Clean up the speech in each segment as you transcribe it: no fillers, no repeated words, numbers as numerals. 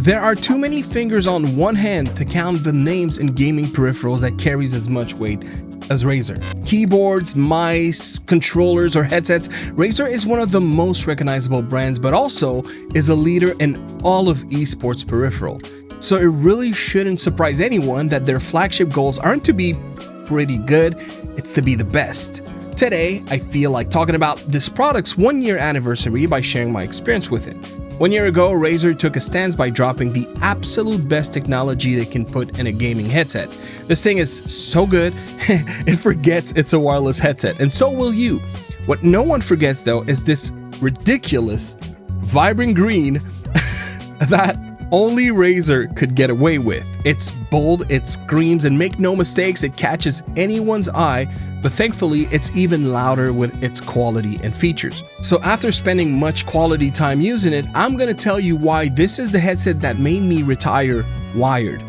There are too many fingers on one hand to count the names in gaming peripherals that carries as much weight as Razer. Keyboards, mice, controllers, or headsets, Razer is one of the most recognizable brands, but also is a leader in all of esports peripheral. So it really shouldn't surprise anyone that their flagship goals aren't to be pretty good, it's to be the best. Today, I feel like talking about this product's 1-year anniversary by sharing my experience with it. 1 year ago, Razer took a stance by dropping the absolute best technology they can put in a gaming headset. This thing is so good, it forgets it's a wireless headset, and so will you. What no one forgets though is this ridiculous, vibrant green that only Razer could get away with. It's bold, it screams, and make no mistakes, it catches anyone's eye, but thankfully it's even louder with its quality and features. So after spending much quality time using it, I'm gonna tell you why this is the headset that made me retire wired.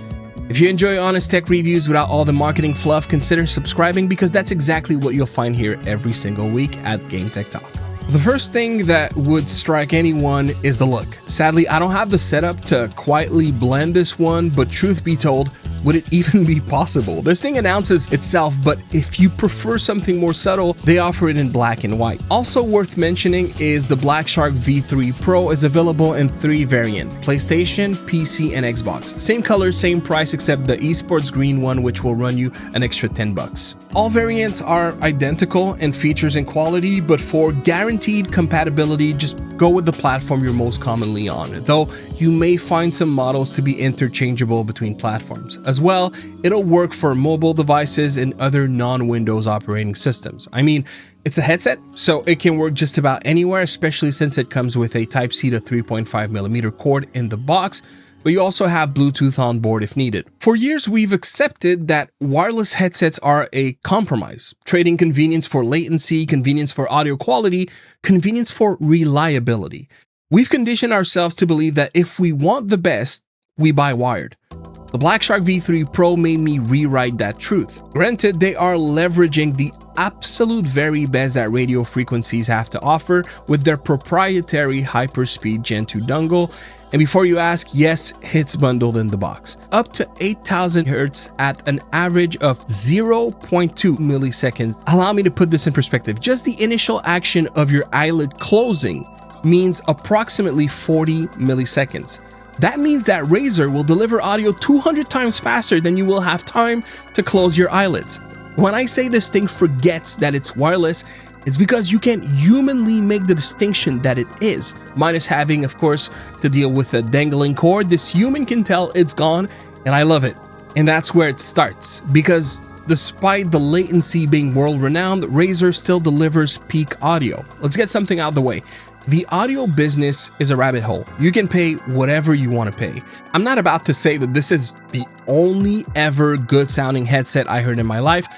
If you enjoy honest tech reviews without all the marketing fluff, consider subscribing because that's exactly what you'll find here every single week at gametechtalk. The first thing that would strike anyone is the look. Sadly, I don't have the setup to quietly blend this one, but truth be told, would it even be possible? This thing announces itself, but if you prefer something more subtle, they offer it in black and white. Also worth mentioning is the BlackShark V3 Pro is available in 3 variants: PlayStation, PC, and Xbox. Same color, same price, except the esports green one, which will run you an extra $10. All variants are identical in features and quality, but for guaranteed compatibility, just go with the platform you're most commonly on, though you may find some models to be interchangeable between platforms. As well, it'll work for mobile devices and other non-Windows operating systems. I mean, it's a headset, so it can work just about anywhere, especially since it comes with a Type-C to 3.5mm cord in the box, but you also have Bluetooth on board if needed. For years, we've accepted that wireless headsets are a compromise, trading convenience for latency, convenience for audio quality, convenience for reliability. We've conditioned ourselves to believe that if we want the best, we buy wired. The BlackShark V3 Pro made me rewrite that truth. Granted, they are leveraging the absolute very best that radio frequencies have to offer with their proprietary hyperspeed Gen 2 dongle. And before you ask, yes, it's bundled in the box. Up to 8,000 Hz at an average of 0.2 milliseconds. Allow me to put this in perspective. Just the initial action of your eyelid closing means approximately 40 milliseconds. That means that Razer will deliver audio 200 times faster than you will have time to close your eyelids. When I say this thing forgets that it's wireless, it's because you can humanly make the distinction that it is. Minus having, of course, to deal with a dangling cord, this human can tell it's gone, and I love it. And that's where it starts, because despite the latency being world-renowned, Razer still delivers peak audio. Let's get something out of the way. The audio business is a rabbit hole. You can pay whatever you want to pay. I'm not about to say that this is the only ever good sounding headset I heard in my life,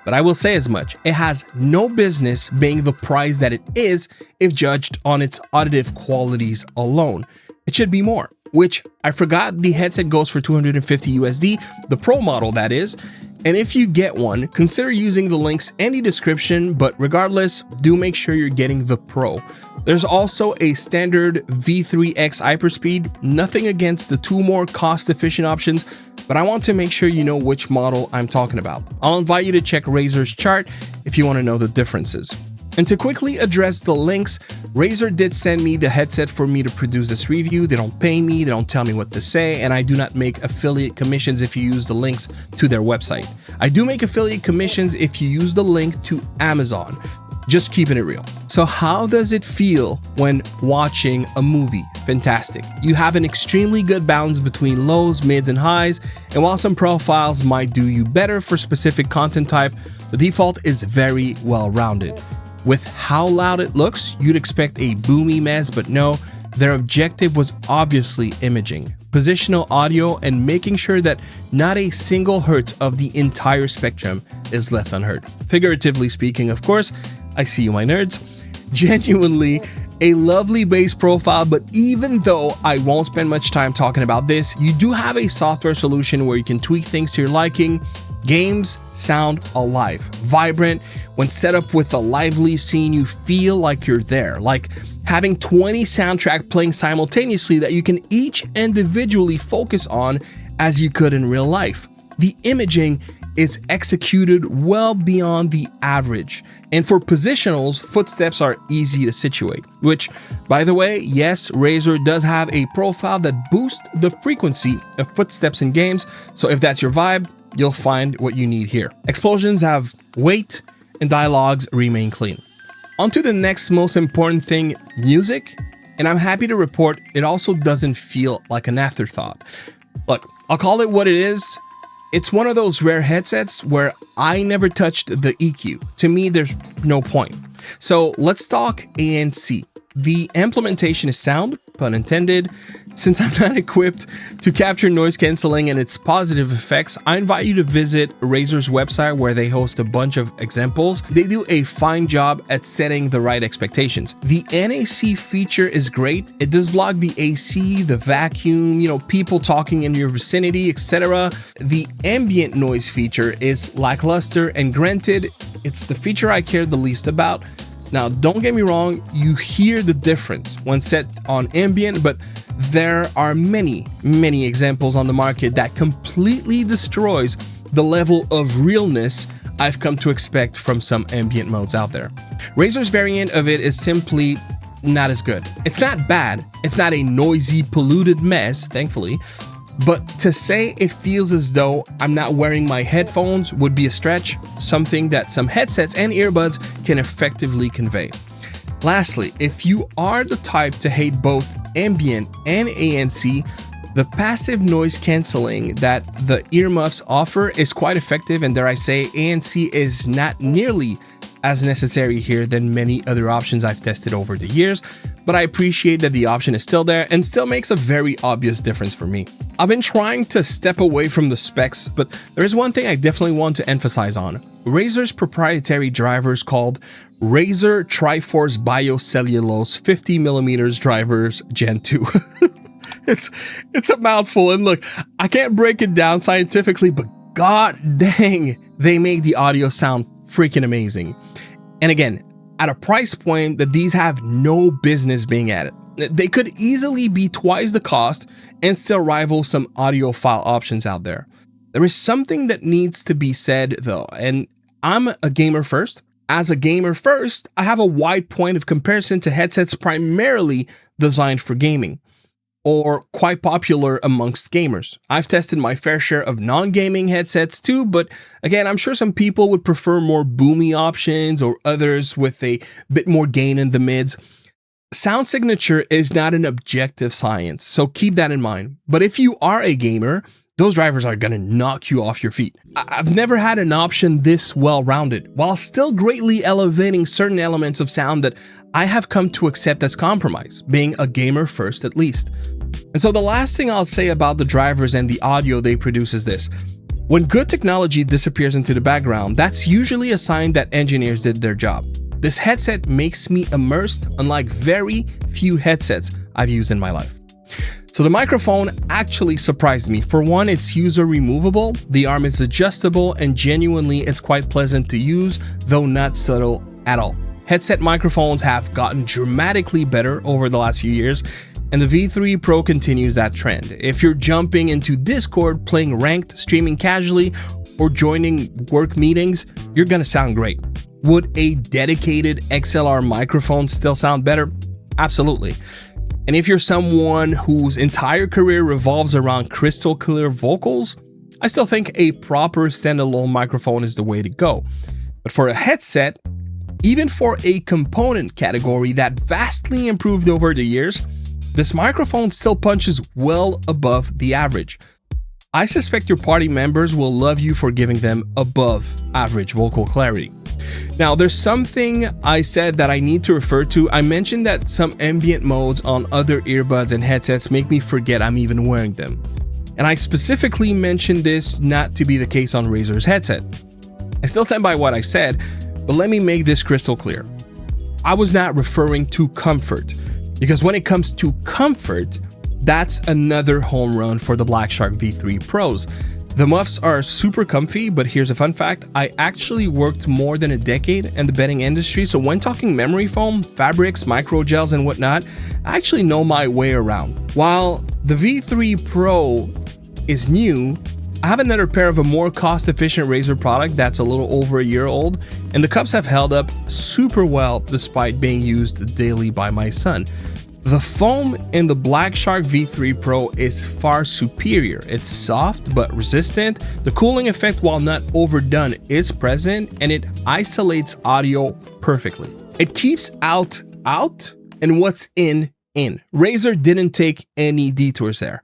but I will say as much. It has no business being the price that it is if judged on its auditive qualities alone. It should be more, which I forgot the headset goes for $250 USD, the Pro model that is. And if you get one, consider using the links in the description, but regardless, do make sure you're getting the Pro. There's also a standard V3X hyperspeed, nothing against the 2 more cost-efficient options, but I want to make sure you know which model I'm talking about. I'll invite you to check Razer's chart if you want to know the differences. And to quickly address the links, Razer did send me the headset for me to produce this review. They don't pay me, they don't tell me what to say, and I do not make affiliate commissions if you use the links to their website. I do make affiliate commissions if you use the link to Amazon. Just keeping it real. So how does it feel when watching a movie? Fantastic. You have an extremely good balance between lows, mids, and highs, and while some profiles might do you better for specific content type, the default is very well-rounded. With how loud it looks, you'd expect a boomy mess, but no, their objective was obviously imaging, positional audio, and making sure that not a single hertz of the entire spectrum is left unheard. Figuratively speaking, of course. I see you, my nerds. Genuinely a lovely bass profile, but even though I won't spend much time talking about this, you do have a software solution where you can tweak things to your liking. Games sound alive, vibrant. When set up with a lively scene, you feel like you're there, like having 20 soundtrack playing simultaneously that you can each individually focus on as you could in real life. The imaging is executed well beyond the average. And for positionals, footsteps are easy to situate, which, by the way, yes, Razer does have a profile that boosts the frequency of footsteps in games, so if that's your vibe, you'll find what you need here. Explosions have weight, and dialogues remain clean. On to the next most important thing, music, and I'm happy to report it also doesn't feel like an afterthought. Look, I'll call it what it is. It's one of those rare headsets where I never touched the EQ. To me, there's no point. So let's talk ANC. The implementation is sound, pun intended. Since I'm not equipped to capture noise cancelling and its positive effects, I invite you to visit Razer's website where they host a bunch of examples. They do a fine job at setting the right expectations. The NAC feature is great. It does block the AC, the vacuum, people talking in your vicinity, etc. The ambient noise feature is lackluster, and granted, it's the feature I care the least about. Now, don't get me wrong, you hear the difference when set on ambient, but there are many examples on the market that completely destroys the level of realness I've come to expect from some ambient modes out there. Razer's variant of it is simply not as good. It's not bad, it's not a noisy, polluted mess, thankfully, but to say it feels as though I'm not wearing my headphones would be a stretch, something that some headsets and earbuds can effectively convey. Lastly, if you are the type to hate both ambient and ANC, the passive noise cancelling that the earmuffs offer is quite effective, and dare I say, ANC is not nearly as necessary here than many other options I've tested over the years, but I appreciate that the option is still there and still makes a very obvious difference for me. I've been trying to step away from the specs, but there is one thing I definitely want to emphasize on. Razer's proprietary drivers called Razer Triforce Biocellulose 50mm drivers Gen 2. It's a mouthful, and look, I can't break it down scientifically, but god dang, they make the audio sound freaking amazing. And again, at a price point that these have no business being at it. They could easily be twice the cost and still rival some audiophile options out there. There is something that needs to be said though, and I'm a gamer first. As a gamer first, I have a wide point of comparison to headsets primarily designed for gaming, or quite popular amongst gamers. I've tested my fair share of non-gaming headsets too, but again, I'm sure some people would prefer more boomy options or others with a bit more gain in the mids. Sound signature is not an objective science, so keep that in mind. But if you are a gamer, those drivers are gonna knock you off your feet. I've never had an option this well-rounded, while still greatly elevating certain elements of sound that I have come to accept as compromise, being a gamer first at least. And so the last thing I'll say about the drivers and the audio they produce is this. When good technology disappears into the background, that's usually a sign that engineers did their job. This headset makes me immersed, unlike very few headsets I've used in my life. So the microphone actually surprised me. For one, it's user removable, the arm is adjustable, and genuinely it's quite pleasant to use, though not subtle at all. Headset microphones have gotten dramatically better over the last few years, and the V3 Pro continues that trend. If you're jumping into Discord, playing ranked, streaming casually, or joining work meetings, you're gonna sound great. Would a dedicated XLR microphone still sound better? Absolutely. And if you're someone whose entire career revolves around crystal clear vocals, I still think a proper standalone microphone is the way to go. But for a headset, even for a component category that vastly improved over the years, this microphone still punches well above the average. I suspect your party members will love you for giving them above average vocal clarity. Now, there's something I said that I need to refer to. I mentioned that some ambient modes on other earbuds and headsets make me forget I'm even wearing them. And I specifically mentioned this not to be the case on Razer's headset. I still stand by what I said, but let me make this crystal clear. I was not referring to comfort, because when it comes to comfort, that's another home run for the BlackShark V3 Pros. The muffs are super comfy, but here's a fun fact. I actually worked more than a decade in the bedding industry, so when talking memory foam, fabrics, microgels, and whatnot, I actually know my way around. While the V3 Pro is new, I have another pair of a more cost-efficient Razer product that's a little over a year old, and the cups have held up super well despite being used daily by my son. The foam in the BlackShark V3 Pro is far superior. It's soft but resistant. The cooling effect, while not overdone, is present, and it isolates audio perfectly. It keeps out, and what's in. Razer didn't take any detours there.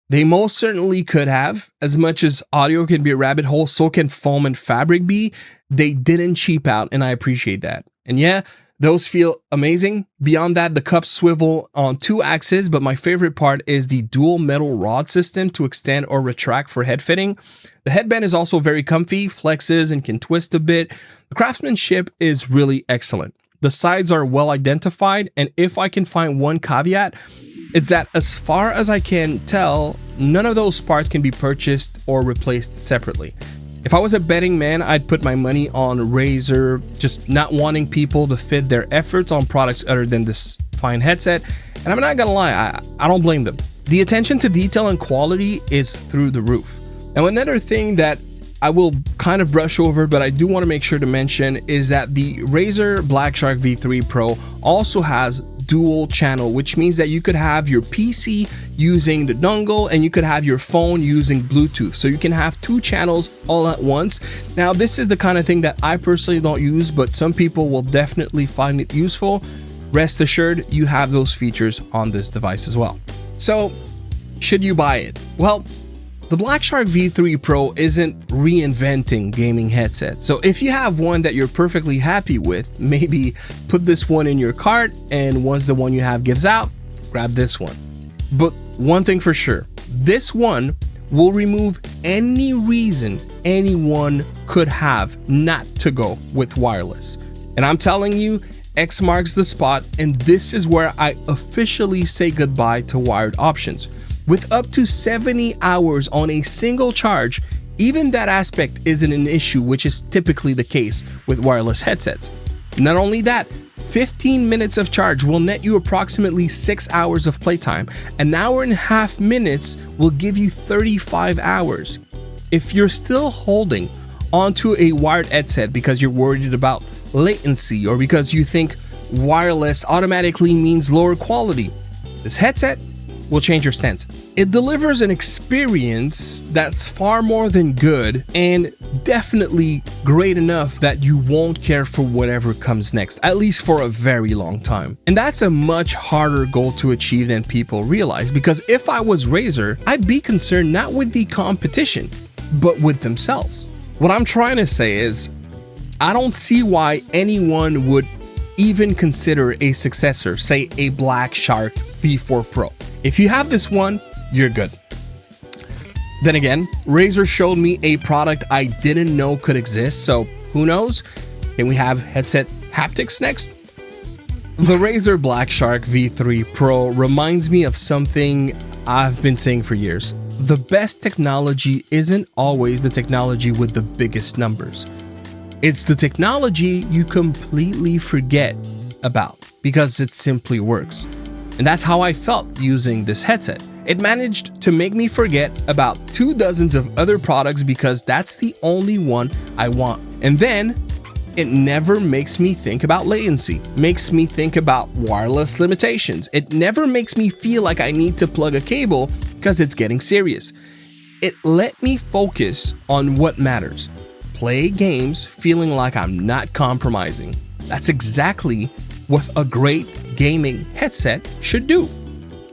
They most certainly could have. As much as audio can be a rabbit hole, so can foam and fabric be. They didn't cheap out, and I appreciate that. And yeah, those feel amazing. Beyond that, the cups swivel on 2 axes, but my favorite part is the dual metal rod system to extend or retract for head fitting. The headband is also very comfy, flexes and can twist a bit. The craftsmanship is really excellent. The sides are well identified, and if I can find one caveat, it's that as far as I can tell, none of those parts can be purchased or replaced separately. If I was a betting man, I'd put my money on Razer, just not wanting people to fit their efforts on products other than this fine headset. And I'm not gonna lie, I don't blame them. The attention to detail and quality is through the roof. Now, another thing that I will kind of brush over, but I do want to make sure to mention, is that the Razer BlackShark V3 Pro also has dual channel, which means that you could have your PC using the dongle and you could have your phone using Bluetooth. So you can have 2 channels all at once. Now, this is the kind of thing that I personally don't use, but some people will definitely find it useful. Rest assured, you have those features on this device as well. So, should you buy it? Well, the BlackShark V3 Pro isn't reinventing gaming headsets. So if you have one that you're perfectly happy with, maybe put this one in your cart, and once the one you have gives out, grab this one. But one thing for sure, this one will remove any reason anyone could have not to go with wireless. And I'm telling you, X marks the spot, and this is where I officially say goodbye to wired options. With up to 70 hours on a single charge, even that aspect isn't an issue, which is typically the case with wireless headsets. Not only that, 15 minutes of charge will net you approximately 6 hours of playtime. An hour and a half minutes will give you 35 hours. If you're still holding onto a wired headset because you're worried about latency or because you think wireless automatically means lower quality, this headset will change your stance. It delivers an experience that's far more than good and definitely great enough that you won't care for whatever comes next, at least for a very long time. And that's a much harder goal to achieve than people realize, because if I was Razer, I'd be concerned not with the competition, but with themselves. What I'm trying to say is, I don't see why anyone would even consider a successor, say a BlackShark V4 Pro. If you have this one, you're good. Then again, Razer showed me a product I didn't know could exist, so who knows? Can we have headset haptics next? The Razer BlackShark V3 Pro reminds me of something I've been saying for years. The best technology isn't always the technology with the biggest numbers. It's the technology you completely forget about because it simply works. And that's how I felt using this headset. It managed to make me forget about 2 dozens of other products because that's the only one I want. And then it never makes me think about latency, makes me think about wireless limitations. It never makes me feel like I need to plug a cable because it's getting serious. It let me focus on what matters. Play games feeling like I'm not compromising. That's exactly what a great gaming headset should do.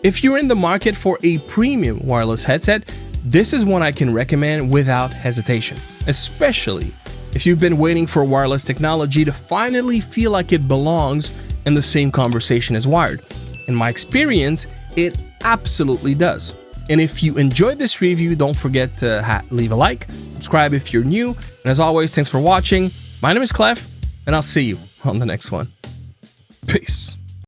If you're in the market for a premium wireless headset, this is one I can recommend without hesitation, especially if you've been waiting for wireless technology to finally feel like it belongs in the same conversation as wired. In my experience, it absolutely does. And if you enjoyed this review, don't forget to leave a like, subscribe if you're new, and as always, thanks for watching. My name is Clef, and I'll see you on the next one. Peace.